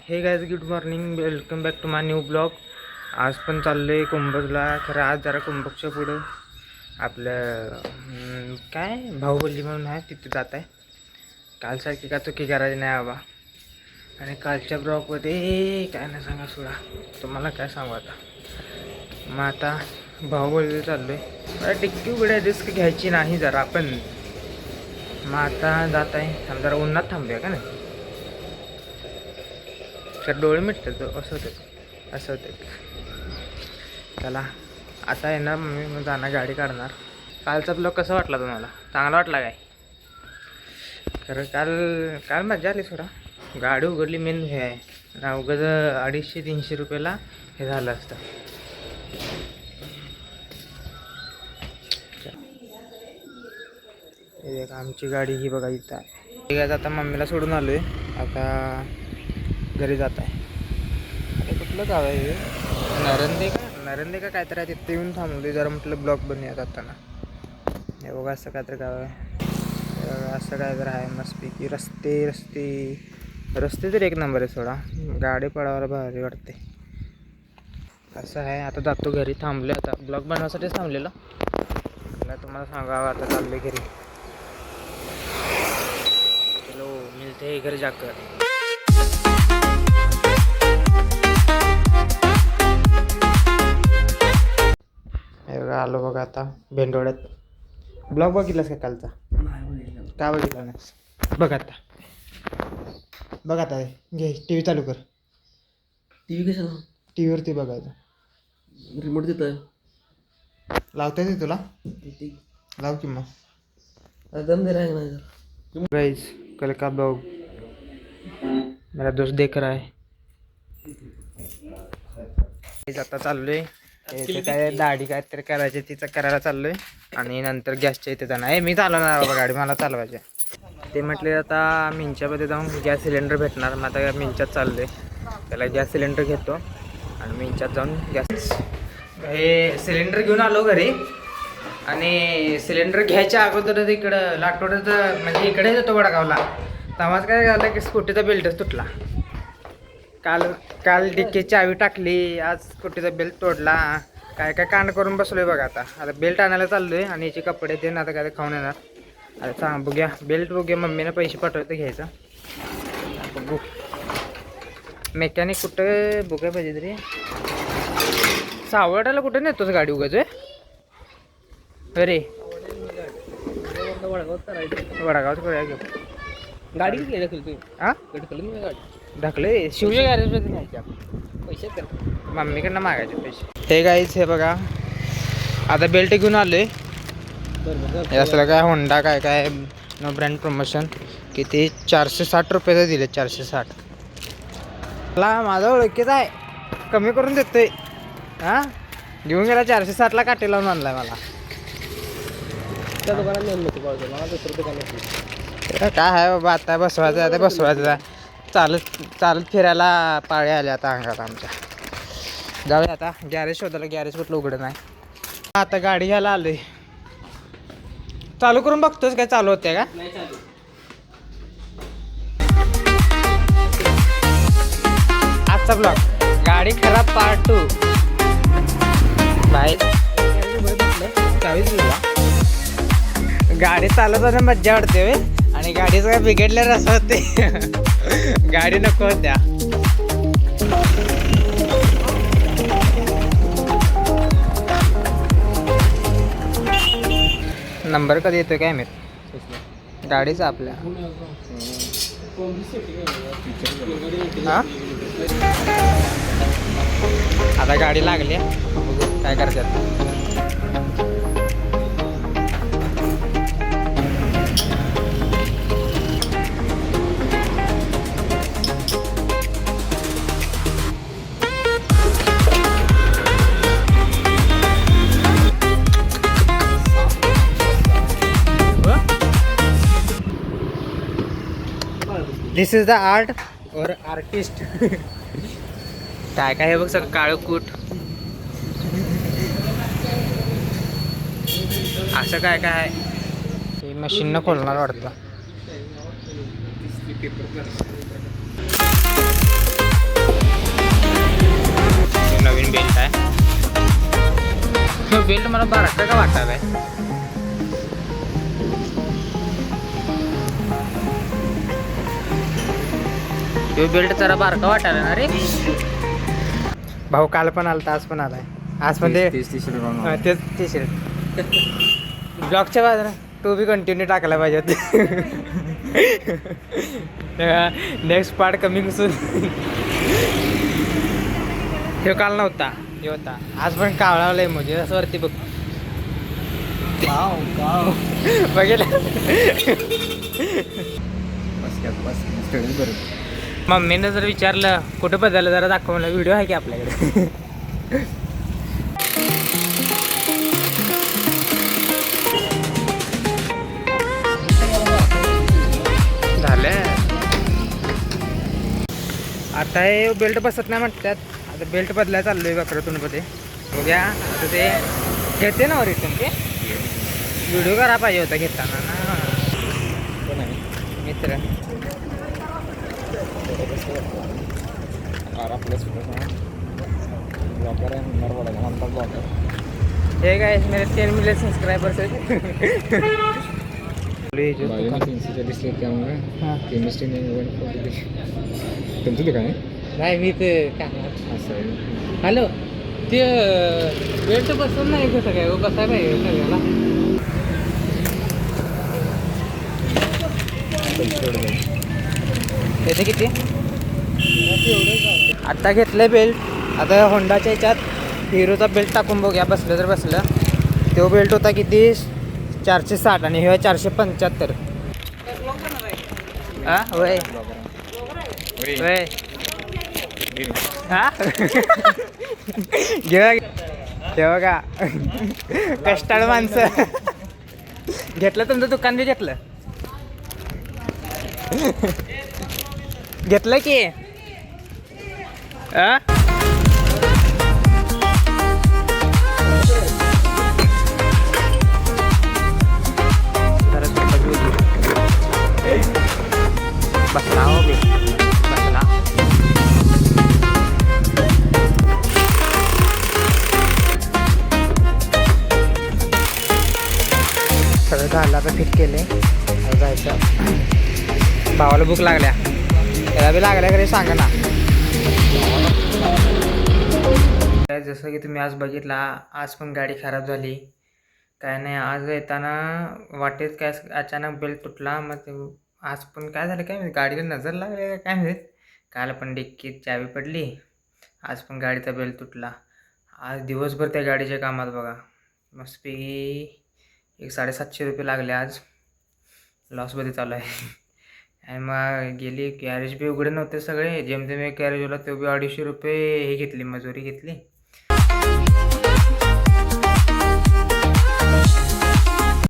हे guys good morning, welcome back to my new blog. आज पण चाललो आहे कुंभजला. खरं आज जरा कुंभकच्या पुढं आपलं काय बाहुबली म्हणून आहे, तिथे जात आहे. कालसारखी का चुकी करायची नाही बाबा. आणि कालच्या ब्लॉगमध्ये काय नाही सांगा सोडा, तुम्हाला काय सांगू आता. मग आता बाहुबलीला चाललो आहे. टिक्की उघड्या रिस्क घ्यायची नाही जरा आपण. मग आता जात आहे, जरा उन्हात थांबूया का नाही, तर डोळे मिटतात असं होतं. चला आता येणार मम्मी, मग जाणार गाडी काढणार. कालचा ब्लॉग कसा वाटला तुम्हाला? चांगला वाटला काय? खरं काल मजा आली थोडा. गाडी उघडली मेन हे आहे ना, उगाच 250-300 रुपयाला हे झालं असतं. एक आमची गाडी ही बघा इथं आहे. ठीक आहे, आता मम्मीला सोडून आलो आहे, आता घरी जात आहे. अरे कुठलं गाव आहे हे? नरंदे का काहीतरी आहे. तिथे येऊन थांबलो जरा, म्हटलं ब्लॉग बनवूयात जाताना. हे बघा असं काहीतरी गाव आहे, असं काहीतरी आहे मस्तपैकी. रस्ते तर एक नंबर आहे सोडा, गाडी पळवायला भारी वाटते. असं आहे. आता जातो घरी, थांबले आता ब्लॉग बनवायसाठीच थांबलेलं. मला तुम्हाला सांगावं, आता चालले घरी. चलो मिलते हैं घर जाकर. आलो बघा आता भेंडोळ्यात. ब्लॉग बघितलास का कालचा? का बघितला नाही? बघ आता घे, टी व्ही चालू कर. टी व्ही कशाला? टी व्हीवरती बघायचं. रिमोट देतोय. लावता येते तुला? लाव की मग. दम दे रहा है ना. गाइस कल का ब्लॉग मेरा दोस्त देख रहा है. आता चाललोय काय दाढी काय तरी करायची, तिचं करायला चाललोय. आणि नंतर गॅसच्या इथे जाणार. मी चालवणार बाबा गाडी, मला चालवायची. ते म्हटले आता मिंच्यामध्ये जाऊन गॅस सिलेंडर भेटणार. मग आता मिंच्यात चाललोय, त्याला गॅस सिलेंडर घेतो आणि मिंच्यात जाऊन गॅस हे सिलेंडर घेऊन आलो घरी. आणि सिलेंडर घ्यायच्या अगोदरच इकडं लाटोड्याचं म्हणजे इकडे येतो वडगावला. तेव्हाच काय झालं की स्कूटीचा बेल्टच तुटला. काल डिक्कीची चावी टाकली, आज स्कूटीचा बेल्ट तोडला. काय कांड करून बसलोय बघा. आता बेल्ट आणायला चाललोय आणि याचे कपडे ते आता काय खाऊन येणार. आता सांग बघूया, बेल्ट बघूया. मम्मीने पैसे पाठवते घ्यायचं. बघू मेकॅनिक कुठं बघाय पाहिजे तरी. सावळाला कुठं नेतोच गाडी उगाच? अरे वडागावच करूया घेऊ गाडी किती ढकल तुम्ही? हां गाडी ढकले शिवच्या गॅरेजमध्ये न्यायच्या पैसे कर, मम्मीकडनं मागायचे पैसे. हे गाईच हे बघा, आता बेल्ट घेऊन आलोय. हे असलं काय होंडा काय नो ब्रँड प्रमोशन. किती 460 रुपयाचं दिले. 460 ला माझा ओळखीचा आहे, कमी करून देतोय. हां घेऊन गेला 460ला काटे लावून आणलाय मला. त्या दुकानात नेलं नको पाहिजे मला, दुसरं दुकान काय आहे बाबा. आता बसवायचं चालत फिरायला पाळी आल्या आता अंगात आमच्या. जाऊया आता गॅरेज शोधायला. गॅरेज कुठलं उघडं नाही. आता गाडी घ्यायला आलोय. चालू करून बघतोस काय चालू होते का? नाही चालू. आजचा ब्लॉग गाडी खराब पार्ट 2. बाय. गाडी चालवताना मज्जा वाटते वे, आणि गाडीचं काय बिघडल्यावर असं होते. गाडी नको होत्या. नंबर कधी येतोय काय माहित गाडीचा आपल्या. हां आता गाडी लागली, बघू काय करतात. दिस इज द आर्ट और आर्टिस्ट. काय हे बघ सगळं काळं कूट. असं काय आहे. हे मशीननं खोलणार वाटतं. मला बारका का वाटायला तो बेल्ट जरा बारका वाटायला ना रे. भाऊ काल पण आलता, आज पण आलाय. आज पण ते तेच टी शर्ट ब्लॉगच्या बाजूला तो बी कंटिन्यू टाकायला पाहिजे होते. Next part coming soon. हे काल नव्हता, हे होता. आज पण कावळावलंय म्हणजे असं वरती बघ बघितलं. मम्मीनं जर विचारलं कुठं बदललं जरा दाखव, मला व्हिडिओ आहे की आपल्याकडे. झालं आता हे बेल्ट बसत नाही म्हणतात. आता बेल्ट बदलायला चाललोय बकरातूनमध्ये. बघूया आता ते घेते ना रिटर्न. ते व्हिडिओ करा पाहिजे होता घेताना ना मित्र. हे काय मेरे 10 मिलियन सब्सक्राइबर्स आहेत. तुमचं ते काय नाही मी ते असं आहे. हॅलो ते बेल्ट बसत नाही कसं काय बसाय पाहिजे सगळ्याला. त्याचे किती आत्ता घेतलं बेल्ट. आता होंडाच्या ह्याच्यात हिरोचा बेल्ट टाकून बघूया बसलं तर बसलं. तो बेल्ट होता किती 460 आणि हे 475. हा होय होय हा घेऊ का कष्टाळ माणसं. घेतलं तुमचं दुकान बी घेतलं घेतलं की बसला हो बे बसला. सगळं झालं आता फिट केले. जायचं भावाला भूक लागल्या, त्याला बी लागल्या घरी सांगा ना. जसं की तुम्ही आज बघितला, आज पण गाडी खराब झाली. काय नाही आज येताना वाटेत काय अचानक बेल्ट तुटला. मग ते आज पण काय झालं काय माहिती, गाडीला नजर लागले काय माहीत. काल पण डिक्कीत चावी पडली, आज पण गाडीचा बेल्ट तुटला. आज दिवसभर त्या गाडीच्या कामात बघा मस्तपैकी 750 रुपये लागले. आज लॉसमध्ये चालू आहे. आणि मग गेली गॅरेज बी उघडे नव्हते सगळे. जेमतेम एक गॅरेज होता तो बी 250 रुपये हे घेतली, मजुरी घेतली.